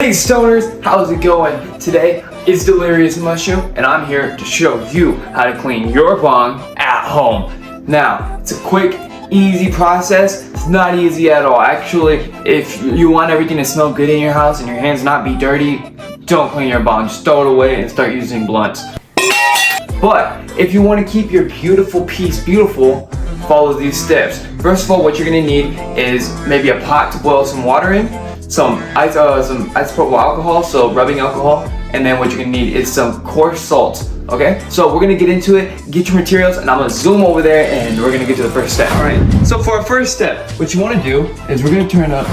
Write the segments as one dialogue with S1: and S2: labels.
S1: Hey stoners, how's it going? Today is Delirious Mushroom and I'm here to show you how to clean your bong at home. Now, it's a quick, easy process. It's not easy at all. Actually, if you want everything to smell good in your house and your hands not be dirty, don't clean your bong. Just throw it away and start using blunts. But if you want to keep your beautiful piece beautiful, follow these steps. First of all, what you're gonna need is maybe a pot to boil some water in, some isopropyl alcohol, so rubbing alcohol, and then what you're gonna need is some coarse salt. Okay, so we're gonna get into it, get your materials, and I'm gonna zoom over there and we're gonna get to the first step. All right, so for our first step, what you wanna do is we're gonna turn up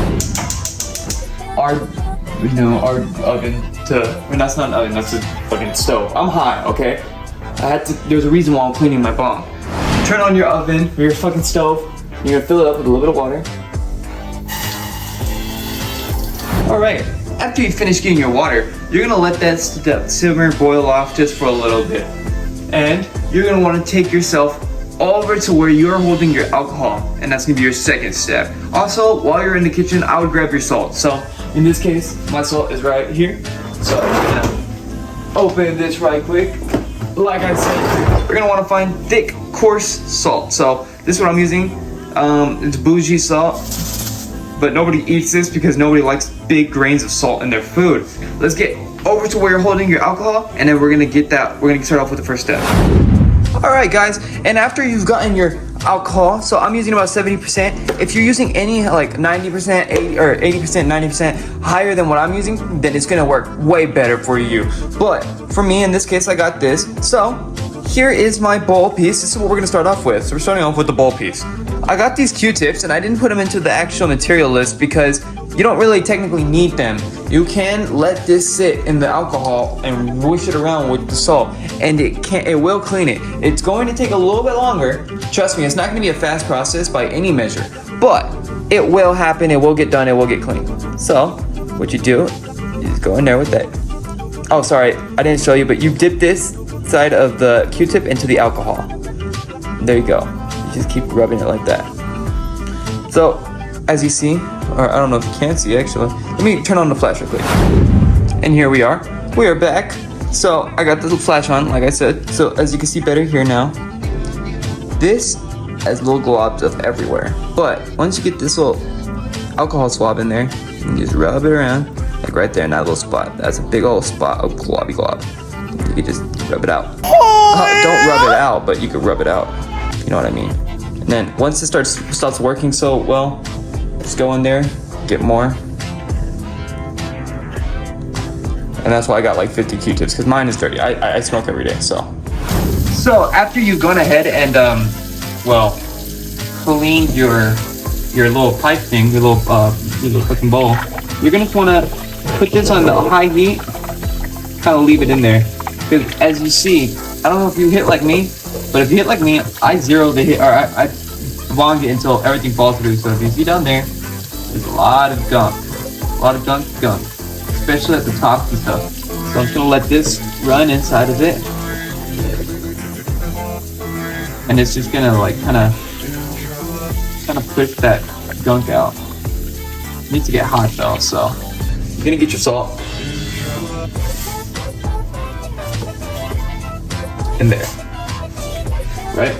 S1: our oven to, I mean, that's not an oven, that's a fucking stove. I'm hot, okay? There's a reason why I'm cleaning my bong. Turn on your oven or your fucking stove. You're gonna fill it up with a little bit of water. All right, after you finish getting your water, you're gonna let that simmer, boil off just for a little bit. And you're gonna wanna take yourself over to where you're holding your alcohol, and that's gonna be your second step. Also, while you're in the kitchen, I would grab your salt. So in this case, my salt is right here. So I'm gonna open this right quick. Like I said, you're gonna wanna find thick, coarse salt. So this is what I'm using. It's bougie salt, but nobody eats this because nobody likes big grains of salt in their food. Let's get over to where you're holding your alcohol, and then we're gonna start off with the first step. All right, guys, and after you've gotten your alcohol, so I'm using about 70%. If you're using any like 90%, 80%, 90% higher than what I'm using, then it's gonna work way better for you. But for me, in this case, I got this. So here is my bowl piece. This is what we're gonna start off with. So we're starting off with the bowl piece. I got these Q-tips and I didn't put them into the actual material list because you don't really technically need them. You can let this sit in the alcohol and whoosh it around with the salt, and it will clean it. It's going to take a little bit longer. Trust me, it's not gonna be a fast process by any measure, but it will happen, it will get done, it will get clean. So what you do is go in there with that. Oh, sorry, I didn't show you, but you dip this side of the Q-tip into the alcohol. There you go. You just keep rubbing it like that. So, as you see, or I don't know if you can see actually. Let me turn on the flash real quick. And here we are. We are back. So I got the little flash on, like I said. So as you can see better here now, this has little globs of everywhere. But once you get this little alcohol swab in there, you just rub it around, like right there in that little spot. That's a big old spot of globby glob. You can just rub it out. Don't rub it out, but you can rub it out. You know what I mean? And then once it stops working so well, just go in there, get more. And that's why I got like 50 Q-tips, because mine is dirty. I smoke every day, so. So after you've gone ahead and, cleaned your little pipe thing, your little fucking bowl, you're gonna wanna put this on the high heat, kind of leave it in there. Because as you see, I don't know if you hit like me, but if you hit like me, I zero the hit, or I bonged it until everything falls through. So if you see down there, there's a lot of gunk, especially at the top and stuff. So I'm just gonna let this run inside of it, and it's just gonna like kind of push that gunk out. It needs to get hot though, so you're gonna get your salt in there, right?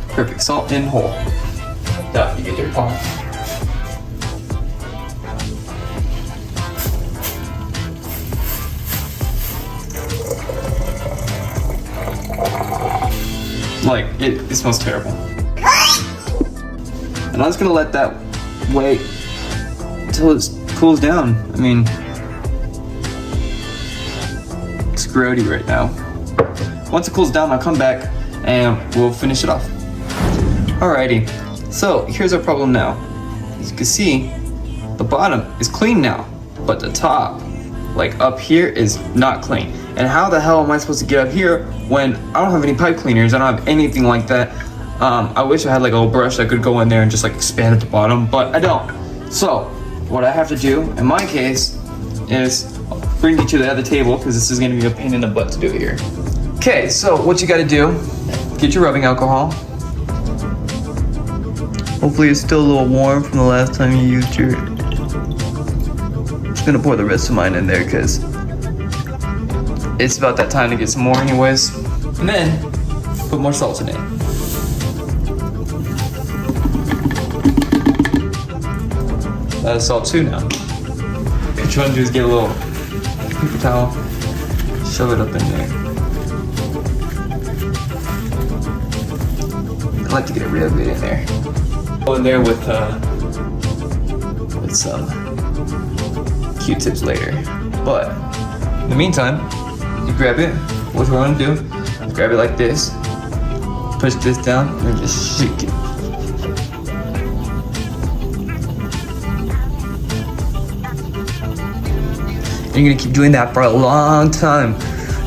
S1: Perfect, salt in hole. Now you get your pot. Like, it smells terrible. And I'm just gonna let that wait until it cools down. I mean, it's grody right now. Once it cools down, I'll come back and we'll finish it off. Alrighty, so here's our problem now. As you can see, the bottom is clean now, but the top, like up here, is not clean. And how the hell am I supposed to get up here when I don't have any pipe cleaners? I don't have anything like that. I wish I had like a little brush that could go in there and just like expand at the bottom, but I don't. So what I have to do in my case is bring you to the other table, because this is gonna be a pain in the butt to do here. Okay, so what you gotta do, get your rubbing alcohol. Hopefully it's still a little warm from the last time you used your just gonna pour the rest of mine in there because it's about that time to get some more anyways. And then put more salt in it. That is salt too now. What you want to do is get a little paper towel, shove it up in there. I like to get it real good in there. Go in there with some Q-tips later. But in the meantime, you grab it. What we're gonna do is grab it like this, push this down, and just shake it. You're gonna keep doing that for a long time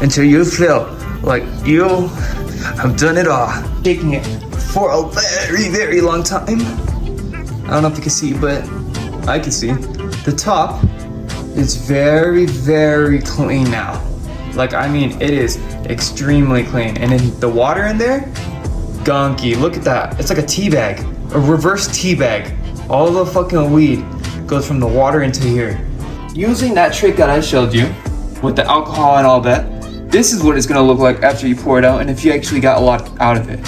S1: until you feel like you have done it all. Shaking it for a very, very long time. I don't know if you can see, but I can see. The top is very, very clean now. Like, I mean, it is extremely clean. And then the water in there, gunky. Look at that. It's like a tea bag, a reverse tea bag. All the fucking weed goes from the water into here. Using that trick that I showed you with the alcohol and all that, this is what it's gonna look like after you pour it out and if you actually got a lot out of it.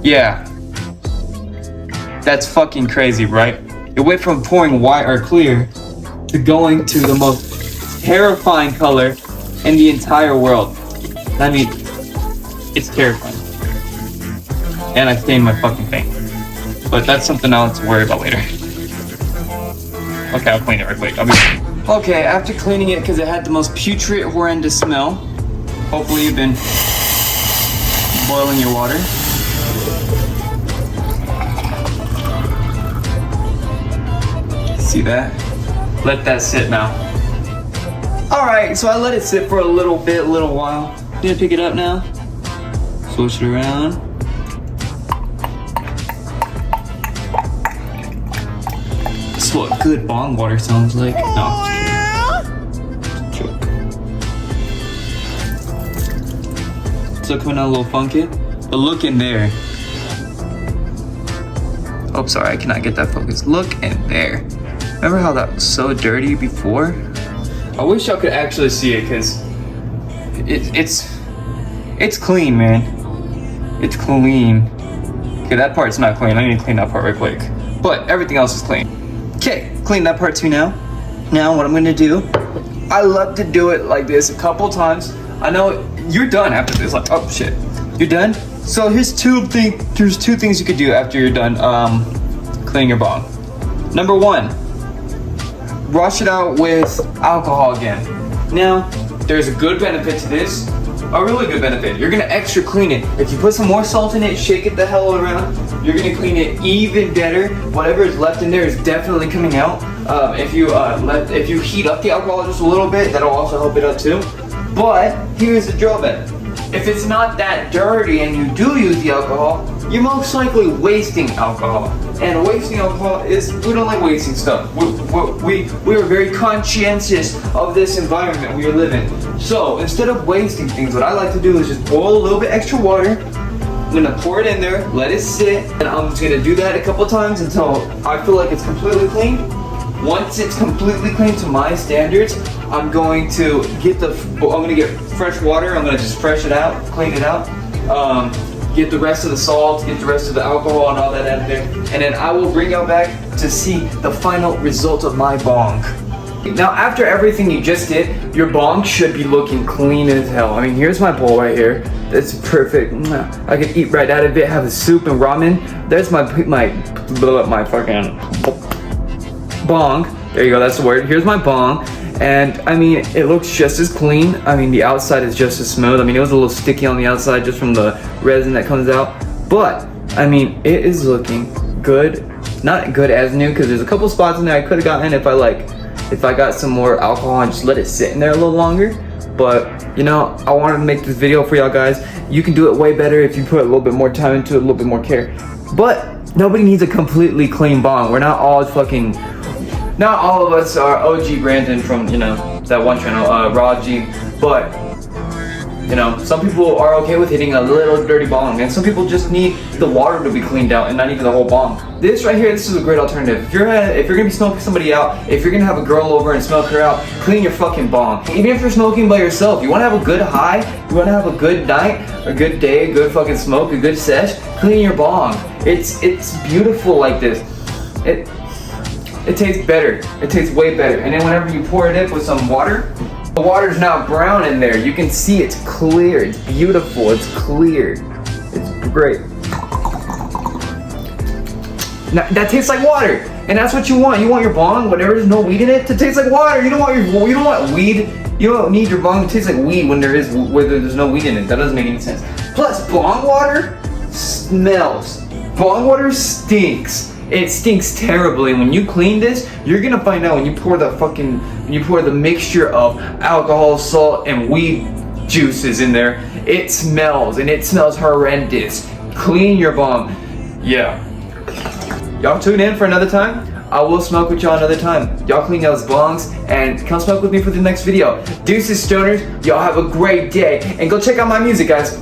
S1: Yeah. That's fucking crazy, right? It went from pouring white or clear to going to the most terrifying color in the entire world. I mean, it's terrifying. And I stained my fucking thing. But that's something I'll have to worry about later. Okay, I'll clean it right quick. Okay, after cleaning it because it had the most putrid, horrendous smell. Hopefully you've been boiling your water. See that? Let that sit now. Alright, so I let it sit for a little while. Gonna pick it up now. Switch it around. That's what good bong water sounds like. No. Still coming out a little funky. But look in there. Oh, sorry, I cannot get that focus. Look in there. Remember how that was so dirty before? I wish y'all could actually see it because it's clean, man. It's clean. Okay, that part's not clean. I need to clean that part right quick. But everything else is clean. Okay, clean that part too now. Now what I'm gonna do, I love to do it like this a couple times. I know you're done after this, like, oh shit. You're done? So here's two things you could do after you're done cleaning your bong. Number one, wash it out with alcohol again. Now, there's a good benefit to this, a really good benefit. You're gonna extra clean it. If you put some more salt in it, shake it the hell around, you're gonna clean it even better. Whatever is left in there is definitely coming out. If you heat up the alcohol just a little bit, that'll also help it up too. But here's the drawback. If it's not that dirty and you do use the alcohol, you're most likely wasting alcohol. And wasting alcohol is, we don't like wasting stuff. We are very conscientious of this environment we are living. So instead of wasting things, what I like to do is just boil a little bit extra water. I'm gonna pour it in there, let it sit, and I'm just gonna do that a couple times until I feel like it's completely clean. Once it's completely clean to my standards, I'm going to get fresh water. I'm gonna just fresh it out, clean it out. Get the rest of the salt, get the rest of the alcohol and all that out of there. And then I will bring y'all back to see the final result of my bong. Now, after everything you just did, your bong should be looking clean as hell. I mean, here's my bowl right here. That's perfect. I could eat right out of it, have a soup and ramen. There's my fucking bong. There you go, that's the word. Here's my bong. And I mean, it looks just as clean. I mean, the outside is just as smooth. I mean, it was a little sticky on the outside just from the resin that comes out. But, I mean, it is looking good. Not good as new, because there's a couple spots in there I could have gotten if I got some more alcohol and just let it sit in there a little longer. But, you know, I wanted to make this video for y'all guys. You can do it way better if you put a little bit more time into it, a little bit more care. But, nobody needs a completely clean bong. We're not all fucking... Not all of us are OG Brandon from, you know, that one channel, Raw G, but You know, some people are okay with hitting a little dirty bong, and some people just need the water to be cleaned out and not even the whole bong. This right here, this is a great alternative. If you're gonna be smoking somebody out, if you're gonna have a girl over and smoke her out, clean your fucking bong. Even if you're smoking by yourself, you wanna have a good high, you wanna have a good night, a good day, a good fucking smoke, a good sesh, clean your bong. It's beautiful like this. It tastes better. It tastes way better. And then whenever you pour it in with some water, the water's not brown in there. You can see it's clear. It's beautiful. It's clear. It's great. Now, that tastes like water, and that's what you want. You want your bong, whenever there's no weed in it, to taste like water. You don't want weed. You don't need your bong to taste like weed when there's no weed in it. That doesn't make any sense. Plus, bong water smells. Bong water stinks. It stinks terribly. When you clean this, you're gonna find out when you pour the mixture of alcohol, salt, and weed juices in there, it smells, and it smells horrendous. Clean your bong. Yeah. Y'all tune in for another time. I will smoke with y'all another time. Y'all clean y'all's bongs and come smoke with me for the next video. Deuces, stoners. Y'all have a great day, and go check out my music, guys.